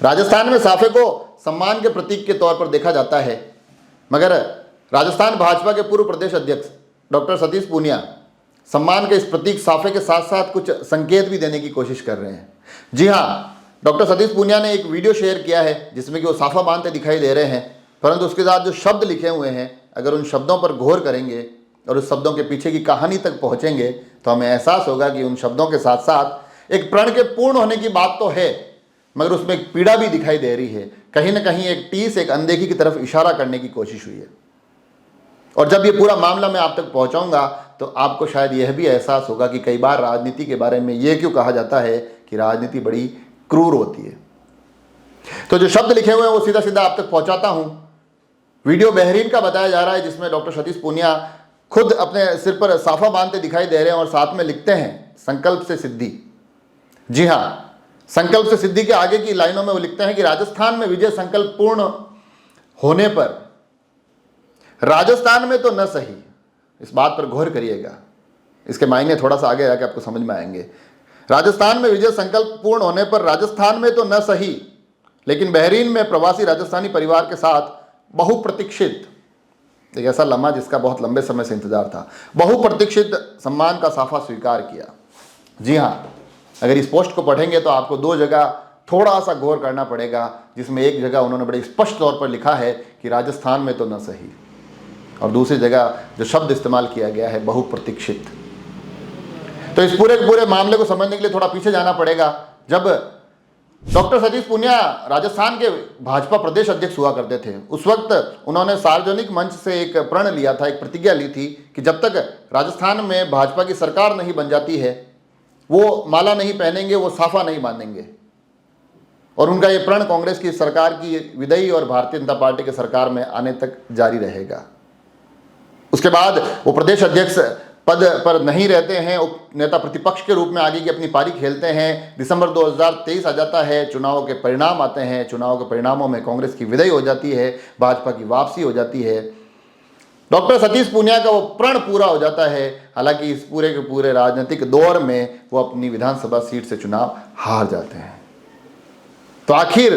राजस्थान में साफे को सम्मान के प्रतीक के तौर पर देखा जाता है, मगर राजस्थान भाजपा के पूर्व प्रदेश अध्यक्ष डॉक्टर सतीश पूनिया सम्मान के इस प्रतीक साफे के साथ साथ कुछ संकेत भी देने की कोशिश कर रहे हैं। जी हाँ, डॉक्टर सतीश पूनिया ने एक वीडियो शेयर किया है जिसमें कि वो साफा बांधते दिखाई दे रहे हैं, परंतु उसके साथ जो शब्द लिखे हुए हैं, अगर उन शब्दों पर गौर करेंगे और उस शब्दों के पीछे की कहानी तक पहुँचेंगे तो हमें एहसास होगा कि उन शब्दों के साथ साथ एक प्रण के पूर्ण होने की बात तो है, मगर उसमें एक पीड़ा भी दिखाई दे रही है। कहीं ना कहीं एक टीस, एक अनदेखी की तरफ इशारा करने की कोशिश हुई है। और जब ये पूरा मामला मैं आप तक पहुंचाऊंगा तो आपको शायद यह भी एहसास होगा कि कई बार राजनीति के बारे में ये क्यों कहा जाता है कि राजनीति बड़ी क्रूर होती है। तो जो शब्द लिखे हुए हैं वो सीधा सीधा आप तक पहुंचाता हूं। वीडियो बहरीन का बताया जा रहा है जिसमें डॉक्टर सतीश पूनिया खुद अपने सिर पर साफा बांधते दिखाई दे रहे हैं और साथ में लिखते हैं संकल्प से सिद्धि। जी हाँ, संकल्प से सिद्धि के आगे की लाइनों में वो लिखते हैं कि राजस्थान में विजय संकल्प पूर्ण होने पर, राजस्थान में तो न सही, इस बात पर गौर करिएगा, इसके मायने थोड़ा सा आगे जाके आपको समझ में आएंगे। राजस्थान में विजय संकल्प पूर्ण होने पर राजस्थान में तो न सही, लेकिन बहरीन में प्रवासी राजस्थानी परिवार के साथ बहुप्रतीक्षित, एक ऐसा लम्हा जिसका बहुत लंबे समय से इंतजार था, बहुप्रतीक्षित सम्मान का साफा स्वीकार किया। जी हाँ, अगर इस पोस्ट को पढ़ेंगे तो आपको दो जगह थोड़ा सा गौर करना पड़ेगा, जिसमें एक जगह उन्होंने बड़े स्पष्ट तौर पर लिखा है कि राजस्थान में तो न सही, और दूसरी जगह जो शब्द इस्तेमाल किया गया है बहुप्रतीक्षित। तो इस पूरे मामले को समझने के लिए थोड़ा पीछे जाना पड़ेगा। जब डॉक्टर सतीश पूनिया राजस्थान के भाजपा प्रदेश अध्यक्ष हुआ करते थे, उस वक्त उन्होंने सार्वजनिक मंच से एक प्रण लिया था, एक प्रतिज्ञा ली थी कि जब तक राजस्थान में भाजपा की सरकार नहीं बन जाती है वो माला नहीं पहनेंगे, वो साफा नहीं बांधेंगे। और उनका ये प्रण कांग्रेस की सरकार की विदाई और भारतीय जनता पार्टी के सरकार में आने तक जारी रहेगा। उसके बाद वो प्रदेश अध्यक्ष पद पर नहीं रहते हैं, उप नेता प्रतिपक्ष के रूप में आगे की अपनी पारी खेलते हैं। दिसंबर 2023 आ जाता है, चुनाव के परिणाम आते हैं, चुनाव के परिणामों में कांग्रेस की विदाई हो जाती है, भाजपा की वापसी हो जाती है, डॉक्टर सतीश पूनिया का वो प्रण पूरा हो जाता है। हालांकि इस पूरे के पूरे राजनीतिक दौर में वो अपनी विधानसभा सीट से चुनाव हार जाते हैं। तो आखिर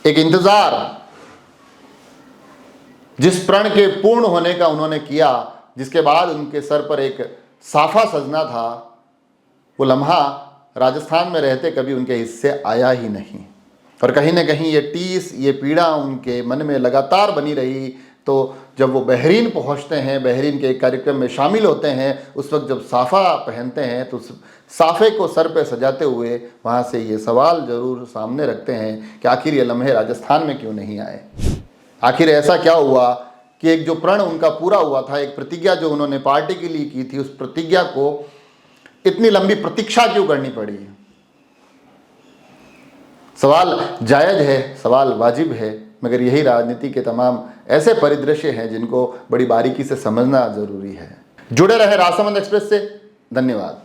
एक इंतजार जिस प्रण के पूर्ण होने का उन्होंने किया, जिसके बाद उनके सर पर एक साफा सजना था, वो लम्हा राजस्थान में रहते कभी उनके हिस्से आया ही नहीं। और कहीं ना कहीं ये टीस, ये पीड़ा उनके मन में लगातार बनी रही। तो जब वो बहरीन पहुंचते हैं, बहरीन के एक कार्यक्रम में शामिल होते हैं, उस वक्त जब साफा पहनते हैं तो साफे को सर पे सजाते हुए वहाँ से ये सवाल ज़रूर सामने रखते हैं कि आखिर ये लम्हे राजस्थान में क्यों नहीं आए। आखिर ऐसा क्या हुआ कि एक जो प्रण उनका पूरा हुआ था, एक प्रतिज्ञा जो उन्होंने पार्टी के लिए की थी, उस प्रतिज्ञा को इतनी लंबी प्रतीक्षा क्यों करनी पड़ी। सवाल जायज़ है, सवाल वाजिब है, मगर यही राजनीति के तमाम ऐसे परिदृश्य हैं जिनको बड़ी बारीकी से समझना जरूरी है। जुड़े रहे राजसमंद एक्सप्रेस से। धन्यवाद।